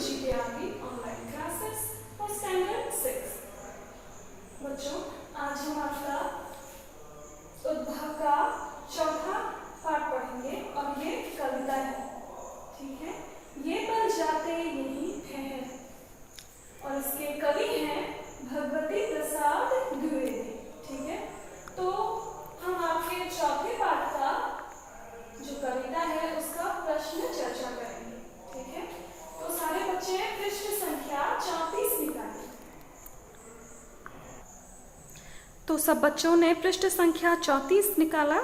रुचि के आगे online classes for standard 6। बच्चों, आज हम आपका उद्भव का चौथा पाठ पढ़ेंगे और ये कविता है। ठीक है, ये पल जाते यहीं ठहर, और इसके कवि हैं भगवती प्रसाद द्विवेदी। ठीक है, तो हम आपके चौथे पाठ का जो कविता है उसका प्रश्न चर्चा करेंगे। ठीक है, तो सारे बच्चे पृष्ठ संख्या 34 निकालें। तो सब बच्चों ने पृष्ठ संख्या 34 निकाला,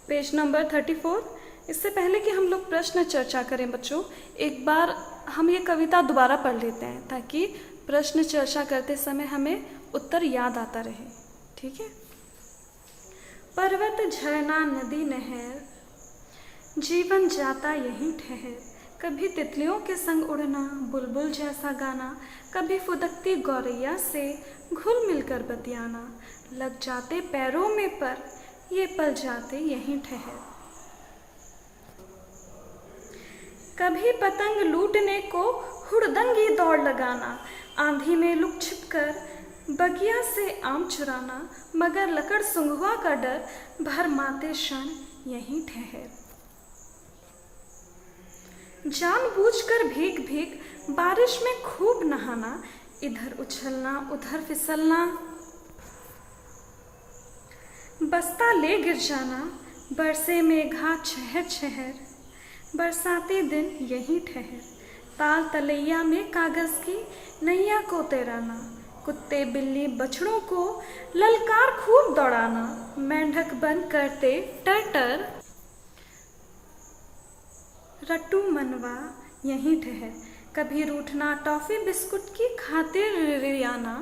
पेज नंबर 34। इससे पहले कि हम लोग प्रश्न चर्चा करें बच्चों, एक बार हम ये कविता दोबारा पढ़ लेते हैं ताकि प्रश्न चर्चा करते समय हमें उत्तर याद आता रहे। ठीक है। पर्वत झरना नदी नहर, जीवन जाता यहीं ठहर, कभी तितलियों के संग उड़ना, बुलबुल जैसा गाना, कभी फुदकती गौरैया से घुल मिलकर बतियाना, लग जाते पैरों में पर ये पल जाते यहीं ठहर। कभी पतंग लूटने को हुड़दंगी दौड़ लगाना, आंधी में लुक छिपकर बगिया से आम चुराना, मगर लकड़ सुंघवा का डर भरमाते क्षण यहीं ठहर। जानबूझकर भीग भीग बारिश में खूब नहाना, इधर उछलना उधर फिसलना, बस्ता ले गिर जाना, बरसे मेघा छहर छहर, बरसाती दिन यहीं ठहर। ताल तलैया में कागज की नैया को तैराना, कुत्ते बिल्ली बछड़ों को ललकार खूब दौड़ाना, मेंढक बन करते टर रट्टू मनवा यहीं ठहर। कभी रूठना टॉफी बिस्कुट की खातिर रिरियाना,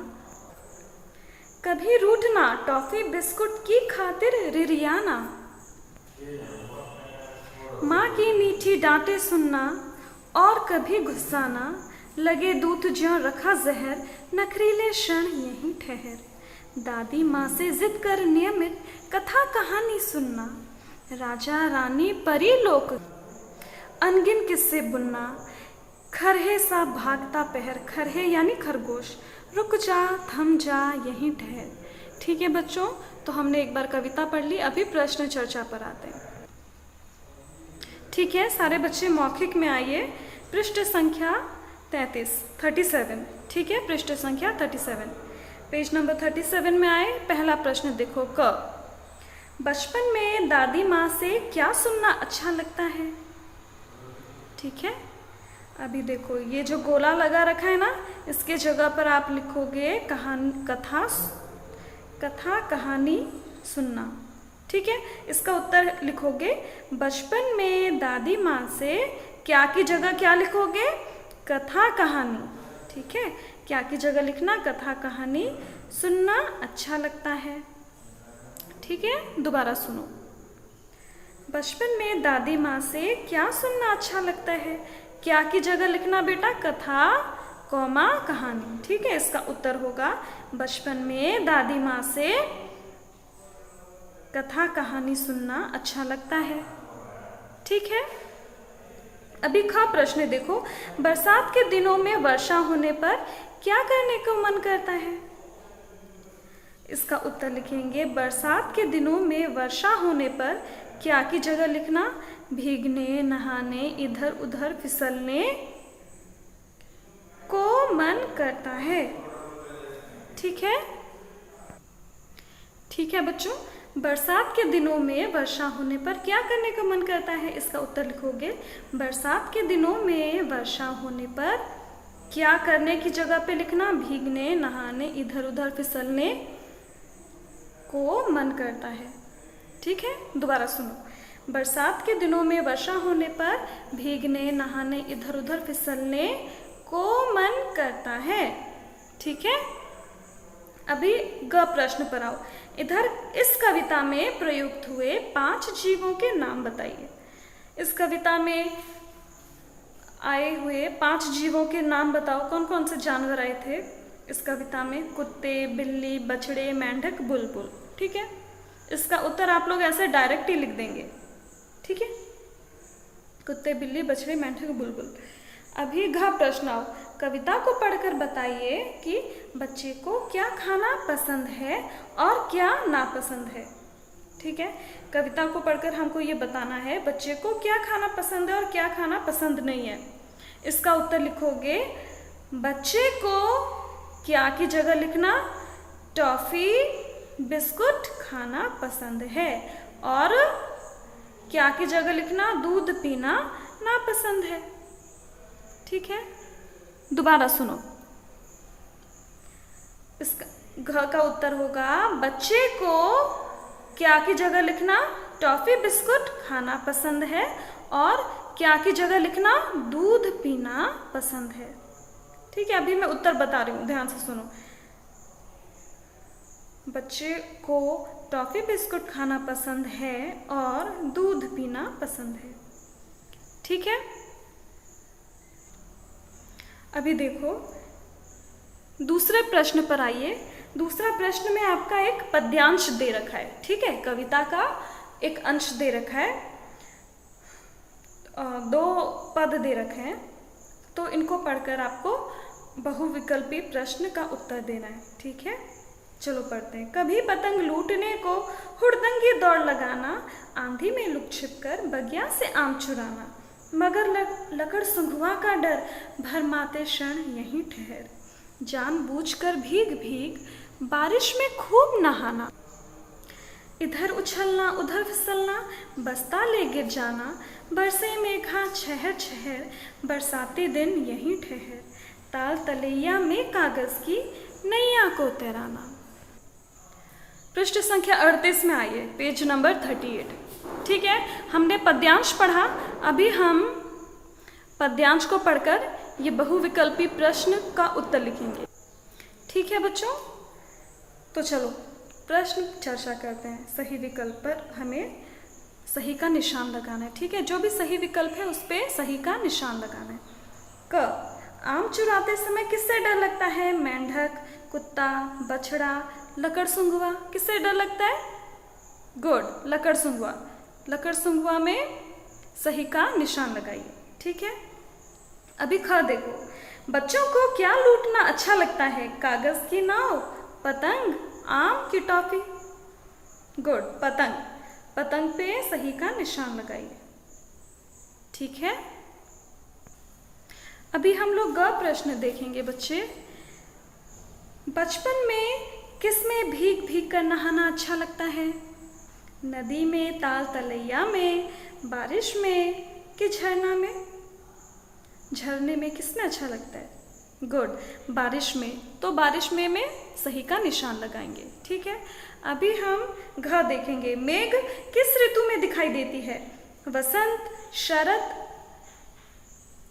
कभी रूठना टॉफी बिस्कुट की खातिर रिरियाना, माँ की मीठी डांटे सुनना और कभी गुस्साना, लगे दूध ज्यों रखा जहर, नखरीले क्षण यहीं ठहर। दादी माँ से जिद कर नियमित कथा कहानी सुनना, राजा रानी परी लोक अनगिन किस्से बुनना, खरहे सा भागता पहर, खरहे यानी खरगोश, रुक जा थम जा यहीं ठहर। ठीक है बच्चों, तो हमने एक बार कविता पढ़ ली, अभी प्रश्न चर्चा पर आते हैं। ठीक है, सारे बच्चे मौखिक में आइए, पृष्ठ संख्या 37। ठीक है, पृष्ठ संख्या 37, पेज नंबर 37 में आए। पहला प्रश्न देखो, क बचपन में दादी माँ से क्या सुनना अच्छा लगता है। ठीक है, अभी देखो ये जो गोला लगा रखा है ना, इसके जगह पर आप लिखोगे कथा कहानी सुनना। ठीक है, इसका उत्तर लिखोगे बचपन में दादी माँ से, क्या की जगह क्या लिखोगे, कथा कहानी। ठीक है, क्या की जगह लिखना कथा कहानी, सुनना अच्छा लगता है। ठीक है, दोबारा सुनो, बचपन में दादी माँ से क्या सुनना अच्छा लगता है, क्या की जगह लिखना बेटा कथा कौमा कहानी। ठीक है, इसका उत्तर होगा बचपन में दादी माँ से कथा कहानी सुनना अच्छा लगता है। ठीक है, अभी खा प्रश्न देखो, बरसात के दिनों में वर्षा होने पर क्या करने को मन करता है। इसका उत्तर लिखेंगे बरसात के दिनों में वर्षा होने पर क्या की जगह लिखना भीगने नहाने इधर उधर फिसलने को मन करता है। ठीक है, ठीक है बच्चों, बरसात के दिनों में वर्षा होने पर क्या करने का मन करता है, इसका उत्तर लिखोगे बरसात के दिनों में वर्षा होने पर क्या करने की जगह पे लिखना भीगने नहाने इधर उधर फिसलने को मन करता है। ठीक है, दोबारा सुनो, बरसात के दिनों में वर्षा होने पर भीगने नहाने इधर उधर फिसलने को मन करता है। ठीक है, अभी ग प्रश्न पर आओ। इधर इस कविता में प्रयुक्त हुए 5 जीवों के नाम बताइए। इस कविता में आए हुए 5 जीवों के नाम बताओ, कौन कौन से जानवर आए थे इस कविता में। कुत्ते बिल्ली बछड़े मेंढक बुलबुल। ठीक है, इसका उत्तर आप लोग ऐसे डायरेक्ट ही लिख देंगे। ठीक है, कुत्ते बिल्ली बछड़े मेंढक बुलबुल। अभी घ प्रश्न आओ। कविता को पढ़कर बताइए कि बच्चे को क्या खाना पसंद है और क्या नापसंद है। ठीक है, कविता को पढ़कर हमको ये बताना है बच्चे को क्या खाना पसंद है और क्या खाना पसंद नहीं है। इसका उत्तर लिखोगे, बच्चे को क्या की जगह लिखना, टॉफ़ी बिस्कुट खाना पसंद है, और क्या की जगह लिखना, दूध पीना नापसंद है। ठीक है, दोबारा सुनो। इसका घ का उत्तर होगा, बच्चे को क्या की जगह लिखना, टॉफ़ी बिस्कुट खाना पसंद है, और क्या की जगह लिखना, दूध पीना पसंद है। ठीक है, अभी मैं उत्तर बता रही हूँ, ध्यान से सुनो। बच्चे को टॉफ़ी बिस्कुट खाना पसंद है और दूध पीना पसंद है। ठीक है, अभी देखो दूसरे प्रश्न पर आइए। दूसरा प्रश्न में आपका एक पद्यांश दे रखा है। ठीक है, कविता का एक अंश दे रखा है, 2 पद दे रखे हैं, तो इनको पढ़कर आपको बहुविकल्पी प्रश्न का उत्तर देना है। ठीक है, चलो पढ़ते हैं। कभी पतंग लूटने को हुड़दंगी दौड़ लगाना, आंधी में लुक छिपकर बगिया से आम चुराना, मगर लकड़ सुंघवा का डर, भरमाते क्षण यहीं ठहर, जानबूझकर भीग भीग बारिश में खूब नहाना, इधर उछलना उधर फिसलना, बस्ता ले गिर जाना, बरसे मेघा छहर छहर, बरसाती दिन यहीं ठहर, ताल तलैया में कागज की नैया को तैराना। पृष्ठ संख्या 38 में आइए, पेज नंबर 38। ठीक है, हमने पद्यांश पढ़ा, अभी हम पद्यांश को पढ़कर ये बहुविकल्पी प्रश्न का उत्तर लिखेंगे। ठीक है बच्चों, तो चलो प्रश्न चर्चा करते हैं। सही विकल्प पर हमें सही का निशान लगाना है। ठीक है, जो भी सही विकल्प है उस पर सही का निशान लगाना है। क, आम चुराते समय किससे डर लगता है, मेंढक, कुत्ता, बछड़ा, लकड़ सुंघवा। किससे डर लगता है, गुड, लकड़ सुंघवा। लकड़ सुंघवा में सही का निशान लगाइए। ठीक है, अभी ख देखो, बच्चों को क्या लूटना अच्छा लगता है, कागज की नाव, पतंग, आम की टॉफी। गुड, पतंग। पतंग पे सही का निशान लगाइए। ठीक है, अभी हम लोग ग प्रश्न देखेंगे बच्चे। बचपन में किस में भीग भीग कर नहाना अच्छा लगता है, नदी में, ताल तलैया में, बारिश में कि झरना में। झरने में किसमें अच्छा लगता है, गुड, बारिश में। तो बारिश में सही का निशान लगाएंगे। ठीक है, अभी हम घ देखेंगे। मेघ किस ऋतु में दिखाई देती है, वसंत, शरद,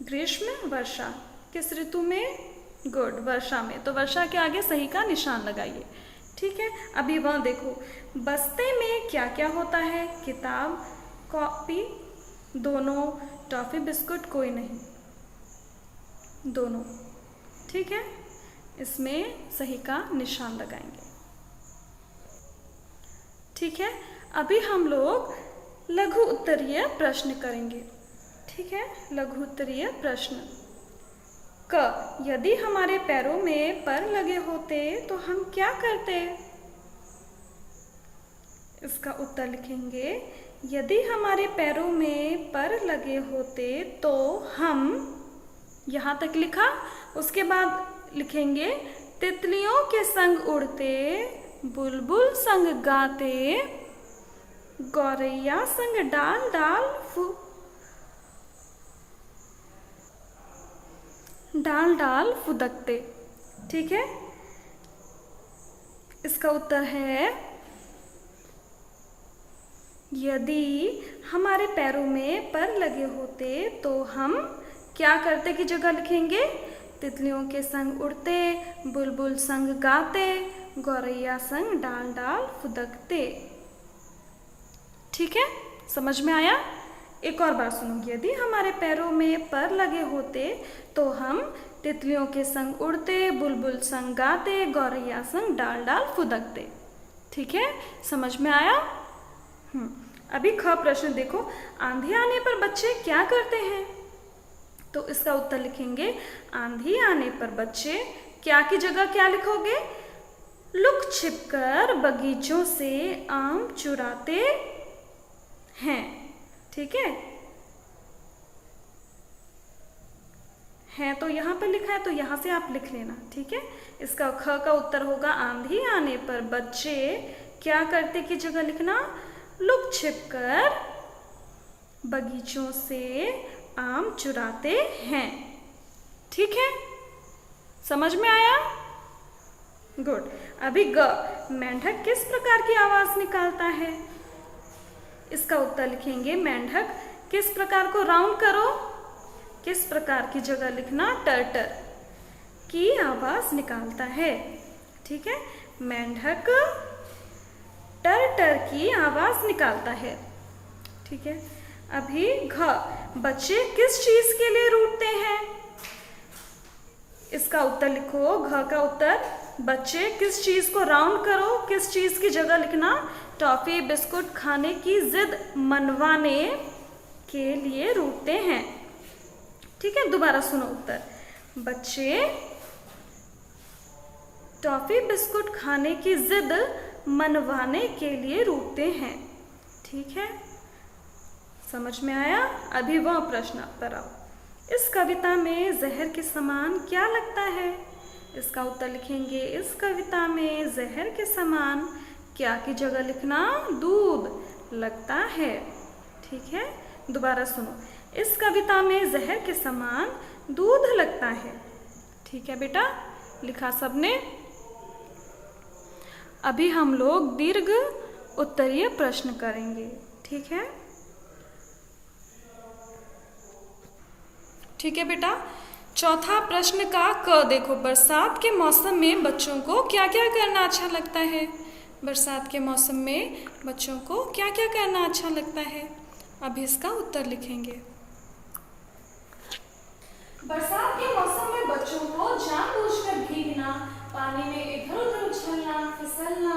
ग्रीष्म, वर्षा। किस ऋतु में, गुड, वर्षा में। तो वर्षा के आगे सही का निशान लगाइए। ठीक है, अभी वह देखो, बस्ते में क्या क्या होता है, किताब, कॉपी, दोनों, टॉफी बिस्कुट, कोई नहीं, दोनों। ठीक है, इसमें सही का निशान लगाएंगे। ठीक है, अभी हम लोग लघु उत्तरीय प्रश्न करेंगे। ठीक है, लघु उत्तरीय प्रश्न। क, यदि हमारे पैरों में पर लगे होते तो हम क्या करते। इसका उत्तर लिखेंगे, यदि हमारे पैरों में पर लगे होते तो हम, यहाँ तक लिखा, उसके बाद लिखेंगे, तितलियों के संग उड़ते, बुलबुल संग गाते, गौरैया संग डाल डाल डाल डाल फुदकते। ठीक है, इसका उत्तर है, यदि हमारे पैरों में पर लगे होते तो हम क्या करते की जगह लिखेंगे, तितलियों के संग उड़ते, बुलबुल संग गाते, गौरैया संग डाल डाल फुदकते। ठीक है, समझ में आया। एक और बार सुनो, यदि हमारे पैरों में पर लगे होते तो हम तितलियों के संग उड़ते, बुलबुल संग गाते, गौरैया संग डाल डाल फुदकते। ठीक है, समझ में आया। अभी ख प्रश्न देखो, आंधी आने पर बच्चे क्या करते हैं, तो इसका उत्तर लिखेंगे आंधी आने पर बच्चे क्या की जगह क्या लिखोगे? लुक छिपकर बगीचों से आम चुराते हैं। ठीक है तो यहाँ पर लिखा है तो यहाँ से आप लिख लेना। ठीक है, इसका ख का उत्तर होगा आंधी आने पर बच्चे क्या करते की जगह लिखना लुक छिपकर बगीचों से आम चुराते हैं। ठीक है, समझ में आया? गुड। अभी ग, मेंढक किस प्रकार की आवाज निकालता है? इसका उत्तर लिखेंगे मेंढक किस प्रकार को राउंड करो, किस प्रकार की जगह लिखना टर्टर की आवाज निकालता है। ठीक है, मेंढक टर्टर की आवाज निकालता है। ठीक है, अभी घ, बच्चे किस चीज के लिए रूठते हैं? इसका उत्तर लिखो। घ का उत्तर बच्चे किस चीज को राउंड करो, किस चीज की जगह लिखना टॉफी बिस्कुट खाने की जिद मनवाने के लिए रूठते हैं। ठीक है, दोबारा सुनो उत्तर। बच्चे टॉफी बिस्कुट खाने की जिद मनवाने के लिए रूठते हैं। ठीक है, समझ में आया? अभी वह प्रश्न पर आओ। इस कविता में जहर के समान क्या लगता है? इसका उत्तर लिखेंगे इस कविता में जहर के समान क्या की जगह लिखना दूध लगता है। ठीक है, दोबारा सुनो। इस कविता में जहर के समान दूध लगता है। ठीक है बेटा, लिखा सबने? अभी हम लोग दीर्घ उत्तरीय प्रश्न करेंगे। ठीक है? ठीक है बेटा, चौथा प्रश्न का क देखो। बरसात के मौसम में बच्चों को क्या क्या करना अच्छा लगता है? बरसात के मौसम में बच्चों को क्या क्या करना अच्छा लगता है? अभी इसका उत्तर लिखेंगे। बरसात के मौसम में बच्चों को जानबूझकर भीगना, पानी में इधर उधर उछलना, फिसलना,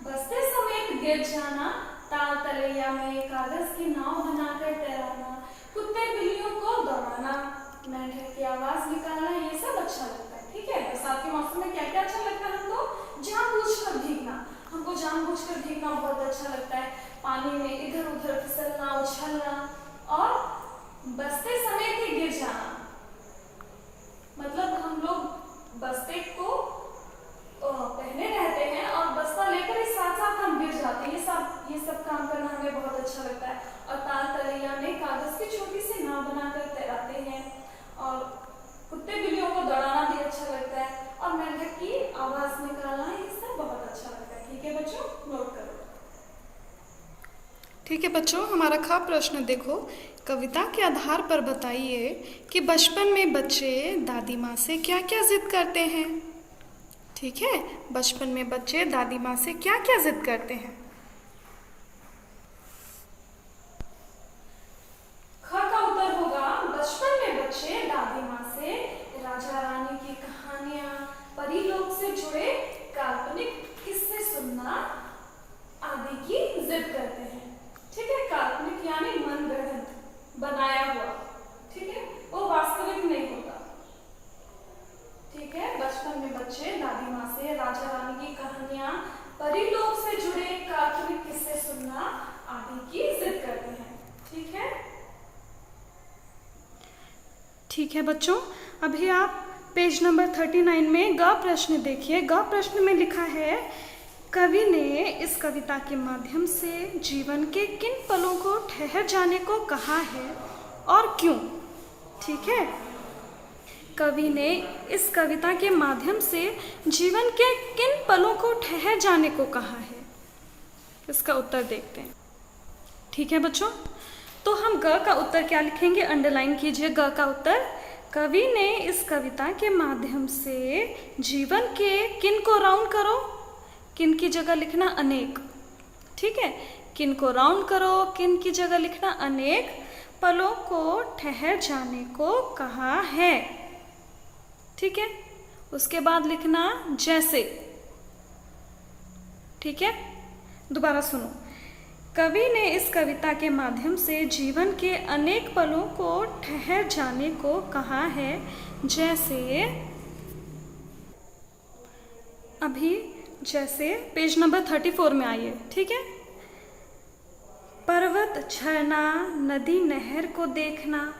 बसते समय गिर जाना, ताल तलैया में कागज की नाव बनाकर तैराना, कुत्ते बिल्लियों को दौड़ाना, मेंढक की आवाज निकालना, ये सब अच्छा लगता है। ठीक है, बरसात के मौसम में क्या क्या अच्छा लगता है हमको? जानबूझकर भीगना, हमको जानबूझकर भीगना बहुत अच्छा लगता है। पानी में इधर उधर फिसलना, उछलना और बसते समय भी गिर जाना, मतलब हम लोग बस्ते को पहने रहते हैं और बस्ता लेकर ही साथ साथ हम गिर जाते हैं। ये सब काम करना हमें बहुत अच्छा लगता है। और ताल तलैया में कागज की छोटी सी नाव बनाकर तैराते हैं और कुत्ते बिल्लियों को दौड़ाना भी अच्छा लगता है और मेंढक की आवाज निकालना, ये सब बहुत अच्छा लगता है। ठीक है बच्चों, नोट करो। ठीक है बच्चों, हमारा ख प्रश्न देखो। कविता के आधार पर बताइए कि बचपन में बच्चे दादी माँ से क्या क्या जिद करते हैं। ठीक है, बचपन में बच्चे दादी माँ से क्या क्या जिद करते हैं? ख का उत्तर होगा बचपन में बच्चे दादी माँ से राजा रानी की कहानियां, परी लोक से जुड़े काल्पनिक किस्से सुनना आदि की जिद करते हैं। ठीक है, काल्पनिक यानी मन गढ़ंत, बनाया हुआ। ठीक है, वो वास्तविक नहीं होता। ठीक है, बचपन में बच्चे दादी माँ से राजा रानी की कहानियां, परी लोक से जुड़े काल्पनिक किस्से सुनना आदि की जिद करते हैं। ठीक है? ठीक है बच्चों, अभी आप पेज नंबर 39 में ग प्रश्न देखिए। ग प्रश्न में लिखा है कवि ने इस कविता के माध्यम से जीवन के किन पलों को ठहर जाने को कहा है और क्यों? ठीक है, कवि ने इस कविता के माध्यम से जीवन के किन पलों को ठहर जाने को कहा है? इसका उत्तर देखते हैं। ठीक है बच्चों, तो हम ग का उत्तर क्या लिखेंगे? अंडरलाइन कीजिए ग का उत्तर। कवि ने इस कविता के माध्यम से जीवन के किन को राउंड करो, किन की जगह लिखना अनेक। ठीक है, किन को राउंड करो, किन की जगह लिखना अनेक पलों को ठहर जाने को कहा है। ठीक है, उसके बाद लिखना जैसे। ठीक है, दोबारा सुनो। कवि ने इस कविता के माध्यम से जीवन के अनेक पलों को ठहर जाने को कहा है। जैसे पेज नंबर 34 में आइए, ठीक है। पर्वत, झरना, नदी, नहर को देखना,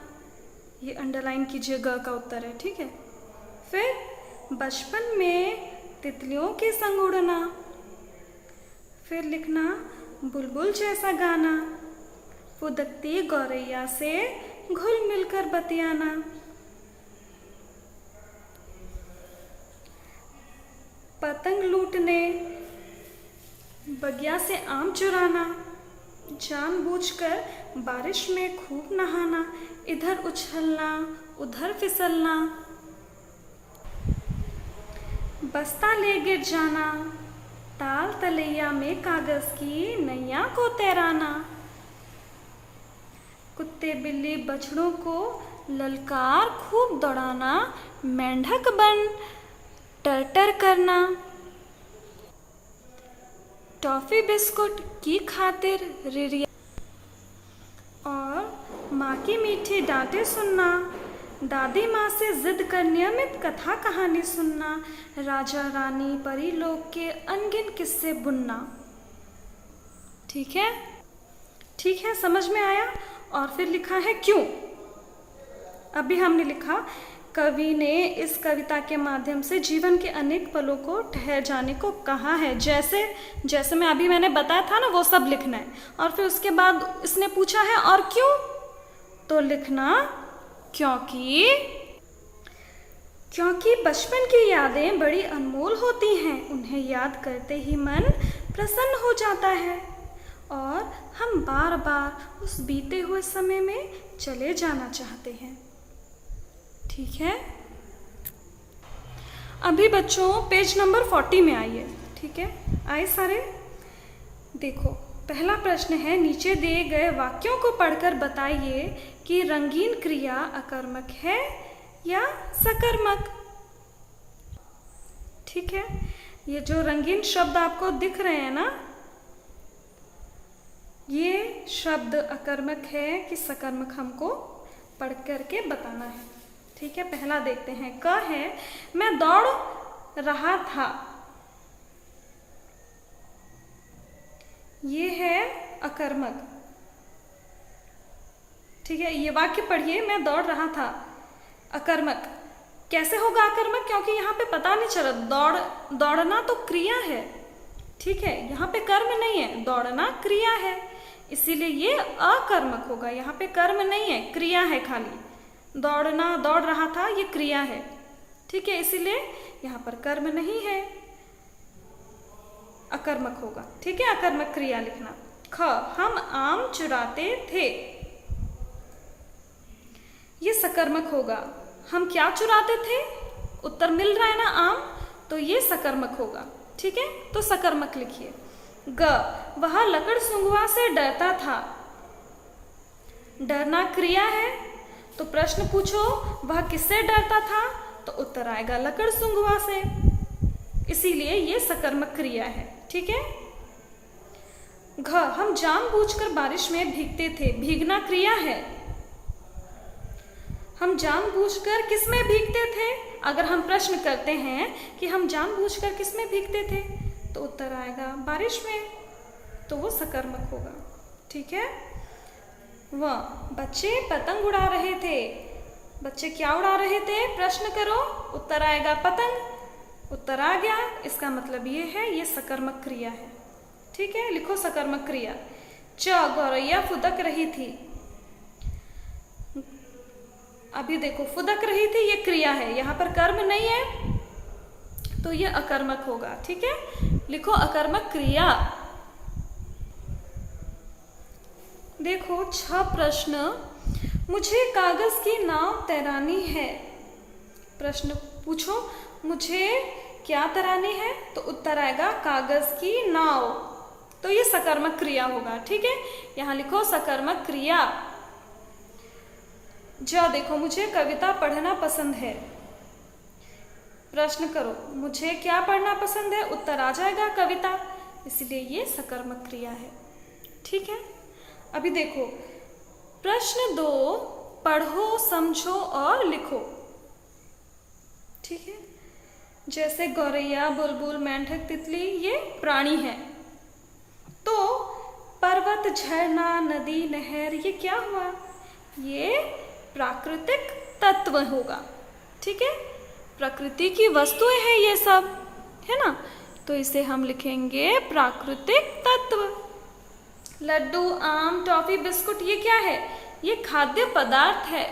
ये अंडरलाइन कीजिए, ग का उत्तर है, ठीक है। फिर बचपन में तितलियों के संग उड़ना, फिर लिखना बुलबुल जैसा गाना, फुदकती गौरैया से घुल मिलकर बतियाना, पतंग लूटने, बगिया से आम चुराना, जानबूझकर बारिश में खूब नहाना, इधर उछलना उधर फिसलना, बस्ता ले गिर जाना, ताल तलैया में कागज की नैया को तैराना, कुत्ते बिल्ली बछड़ों को ललकार खूब दौड़ाना, मेंढक बन टर करना, टॉफी बिस्कुट की खातिर रिरिया और माँ की मीठी डांटें सुनना, दादी माँ से जिद कर नियमित कथा कहानी सुनना, राजा रानी परी लोग के अनगिन किस्से बुनना। ठीक है, ठीक है, समझ में आया। और फिर लिखा है क्यों। अभी हमने लिखा कवि ने इस कविता के माध्यम से जीवन के अनेक पलों को ठहर जाने को कहा है। जैसे मैंने बताया था ना, वो सब लिखना है। और फिर उसके बाद इसने पूछा है और क्यों, तो लिखना क्योंकि बचपन की यादें बड़ी अनमोल होती हैं, उन्हें याद करते ही मन प्रसन्न हो जाता है और हम बार बार उस बीते हुए समय में चले जाना चाहते हैं। ठीक है, अभी बच्चों पेज नंबर 40 में आइए। ठीक है, आए सारे। देखो, पहला प्रश्न है, नीचे दिए गए वाक्यों को पढ़कर बताइए कि रंगीन क्रिया अकर्मक है या सकर्मक। ठीक है, ये जो रंगीन शब्द आपको दिख रहे हैं ना, ये शब्द अकर्मक है कि सकर्मक हमको पढ़ करके बताना है। ठीक है, पहला देखते हैं। क है, मैं दौड़ रहा था। ये है अकर्मक। ठीक है, ये वाक्य पढ़िए, मैं दौड़ रहा था। अकर्मक कैसे होगा अकर्मक, क्योंकि यहाँ पे पता नहीं चला। दौड़ना तो क्रिया है। ठीक है, यहाँ पे कर्म नहीं है, दौड़ना क्रिया है, इसीलिए ये अकर्मक होगा। यहाँ पे कर्म नहीं है, क्रिया है खाली। दौड़ना, दौड़ रहा था, ये क्रिया है। ठीक है, इसीलिए यहाँ पर कर्म नहीं है, अकर्मक होगा। ठीक है, अकर्मक क्रिया लिखना। ख, हम आम चुराते थे। ये सकर्मक होगा। हम क्या चुराते थे, उत्तर मिल रहा है ना आम, तो ये सकर्मक होगा। ठीक है, तो सकर्मक लिखिए। ग, वह लकड़ सुंघवा से डरता था। डरना क्रिया है, तो प्रश्न पूछो वह किससे डरता था, तो उत्तर आएगा लकड़ सुंघवा से, इसीलिए ये सकर्मक क्रिया है। ठीक है। घ, हम जानबूझकर बारिश में भीगते थे। भीगना क्रिया है। हम जानबूझकर किस में भीगते थे, अगर हम प्रश्न करते हैं कि हम जानबूझकर किस में भीगते थे, तो उत्तर आएगा बारिश में, तो वो सकर्मक होगा। ठीक है। वह, बच्चे पतंग उड़ा रहे थे। बच्चे क्या उड़ा रहे थे, प्रश्न करो, उत्तर आएगा पतंग। उत्तर आ गया, इसका मतलब ये है ये सकर्मक क्रिया है। ठीक है, लिखो सकर्मक क्रिया। च, गौरैया फुदक रही थी। अभी देखो, फुदक रही थी ये क्रिया है, यहाँ पर कर्म नहीं है, तो ये अकर्मक होगा। ठीक है, लिखो अकर्मक क्रिया। देखो 6 प्रश्न, मुझे कागज की नाव तैरानी है। प्रश्न पूछो, मुझे क्या तैरानी है, तो उत्तर आएगा कागज की नाव, तो ये सकर्मक क्रिया होगा। ठीक है, यहाँ लिखो सकर्मक क्रिया। ज, देखो, मुझे कविता पढ़ना पसंद है। प्रश्न करो, मुझे क्या पढ़ना पसंद है, उत्तर आ जाएगा कविता, इसलिए ये सकर्मक क्रिया है। ठीक है। अभी देखो प्रश्न 2, पढ़ो, समझो और लिखो। ठीक है, जैसे गौरैया, बुलबुल, मेंढक, तितली ये प्राणी हैं। तो पर्वत, झरना, नदी, नहर ये क्या हुआ? ये प्राकृतिक तत्व होगा। ठीक है, प्रकृति की वस्तुएं हैं ये सब, है ना। तो इसे हम लिखेंगे प्राकृतिक तत्व। लड्डू, आम, टॉफी, बिस्कुट ये क्या है? ये खाद्य पदार्थ है,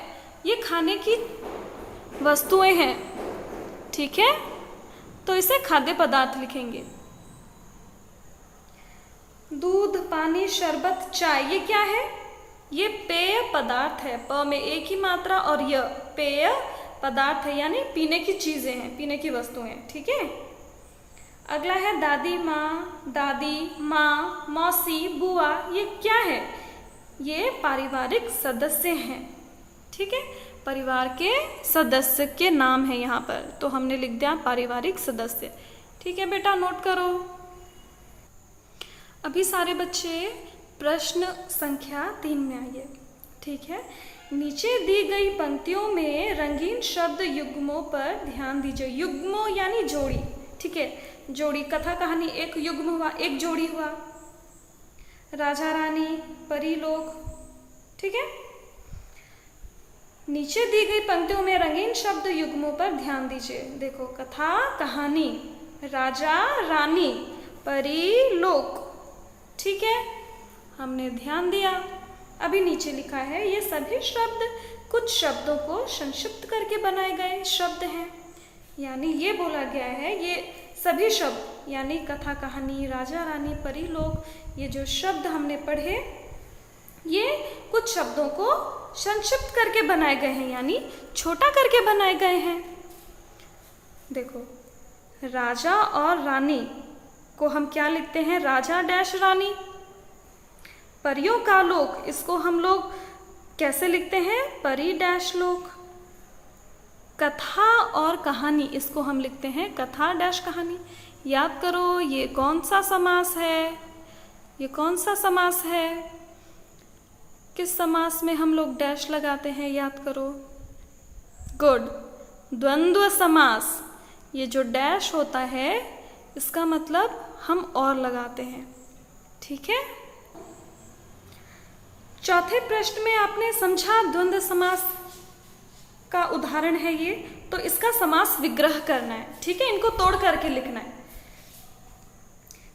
ये खाने की वस्तुएं हैं। ठीक है, तो इसे खाद्य पदार्थ लिखेंगे। दूध, पानी, शरबत, चाय ये क्या है? ये पेय पदार्थ है। प में एक ही मात्रा और य पेय पदार्थ है, यानी पीने की चीजें हैं, पीने की वस्तुएं हैं। ठीक है, अगला है दादी माँ, दादी, माँ, मौसी, बुआ ये क्या है? ये पारिवारिक सदस्य हैं। ठीक है, परिवार के सदस्य के नाम है यहाँ पर, तो हमने लिख दिया पारिवारिक सदस्य। ठीक है बेटा, नोट करो। अभी सारे बच्चे प्रश्न संख्या 3 में आइए। ठीक है, नीचे दी गई पंक्तियों में रंगीन शब्द युग्मों पर ध्यान दीजिए। युग्मों यानी जोड़ी। ठीक है, जोड़ी, कथा कहानी एक युग्म हुआ, एक जोड़ी हुआ। राजा रानी, परी लोग। ठीक है, नीचे दी गई पंक्तियों में रंगीन शब्द युग्मों पर ध्यान दीजिए। देखो, कथा कहानी, राजा रानी, परी लोक। ठीक है, हमने ध्यान दिया। अभी नीचे लिखा है ये सभी शब्द कुछ शब्दों को संक्षिप्त करके बनाए गए शब्द हैं। यानी ये बोला गया है ये सभी शब्द यानी कथा कहानी, राजा रानी, परी लोक, ये जो शब्द हमने पढ़े ये कुछ शब्दों को संक्षिप्त करके बनाए गए हैं, यानी छोटा करके बनाए गए हैं। देखो, राजा और रानी को हम क्या लिखते हैं? राजा डैश रानी। परियों का लोक, इसको हम लोग कैसे लिखते हैं? परी डैश लोक। कथा और कहानी, इसको हम लिखते हैं कथा डैश कहानी। याद करो ये कौन सा समास है? ये कौन सा समास है? किस समास में हम लोग डैश लगाते हैं? याद करो। गुड, द्वंद्व समास। ये जो डैश होता है इसका मतलब हम और लगाते हैं। ठीक है, चौथे प्रश्न में आपने समझा द्वंद्व समास का उदाहरण है ये, तो इसका समास विग्रह करना है। ठीक है, इनको तोड़ करके लिखना है।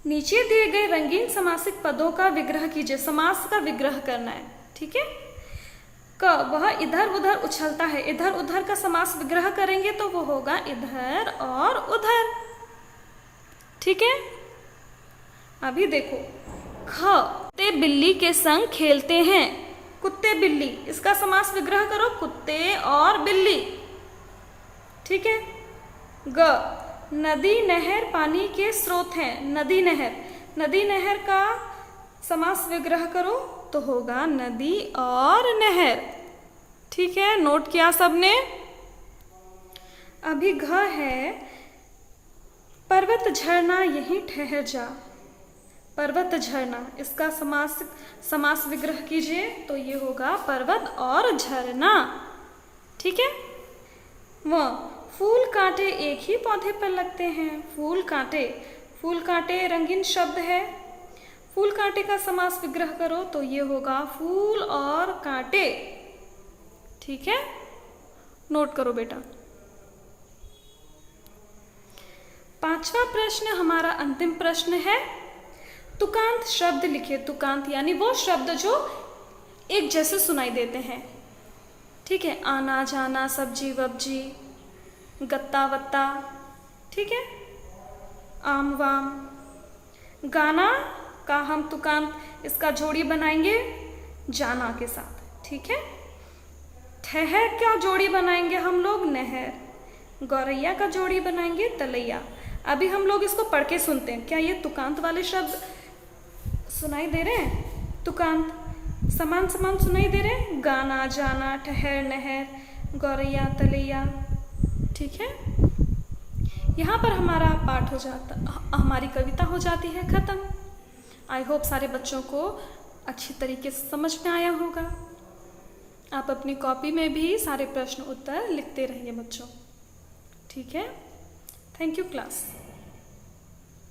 नीचे दिए गए रंगीन समासिक पदों का विग्रह कीजिए। समास का विग्रह करना है। ठीक है, क वह इधर उधर उछलता है। इधर उधर का समास विग्रह करेंगे तो वो होगा इधर और उधर। ठीक है, अभी देखो, ख कुत्ते बिल्ली के संग खेलते हैं। कुत्ते बिल्ली, इसका समास विग्रह करो, कुत्ते और बिल्ली। ठीक है, ग नदी नहर पानी के स्रोत हैं। नदी नहर, नदी नहर का समास विग्रह करो तो होगा नदी और नहर। ठीक है, नोट किया सबने? अभी घ है, पर्वत झरना यहीं ठहर जा। पर्वत झरना, इसका समास विग्रह कीजिए तो ये होगा पर्वत और झरना। ठीक है, फूल कांटे एक ही पौधे पर लगते हैं। फूल कांटे, फूल कांटे रंगीन शब्द है। फूल कांटे का समास विग्रह करो तो ये होगा फूल और कांटे। ठीक है, नोट करो बेटा। पांचवा प्रश्न हमारा अंतिम प्रश्न है। तुकांत शब्द लिखिए। तुकांत यानी वो शब्द जो एक जैसे सुनाई देते हैं। ठीक है, आना जाना, सब्जी वब्जी, गत्ता वत्ता। ठीक है, आम वाम। गाना का हम तुकांत इसका जोड़ी बनाएंगे जाना के साथ। ठीक है, ठहर का जोड़ी बनाएंगे हम लोग नहर। गौरैया का जोड़ी बनाएंगे तलैया। अभी हम लोग इसको पढ़ के सुनते हैं। क्या ये तुकांत वाले शब्द सुनाई दे रहे हैं? तुकांत समान समान सुनाई दे रहे हैं। गाना जाना, ठहर नहर, गौरैया तलैया। ठीक है, यहाँ पर हमारा पाठ हो जाता, हमारी कविता हो जाती है खत्म। आई होप सारे बच्चों को अच्छी तरीके से समझ में आया होगा। आप अपनी कॉपी में भी सारे प्रश्न उत्तर लिखते रहिए बच्चों। ठीक है, थैंक यू क्लास।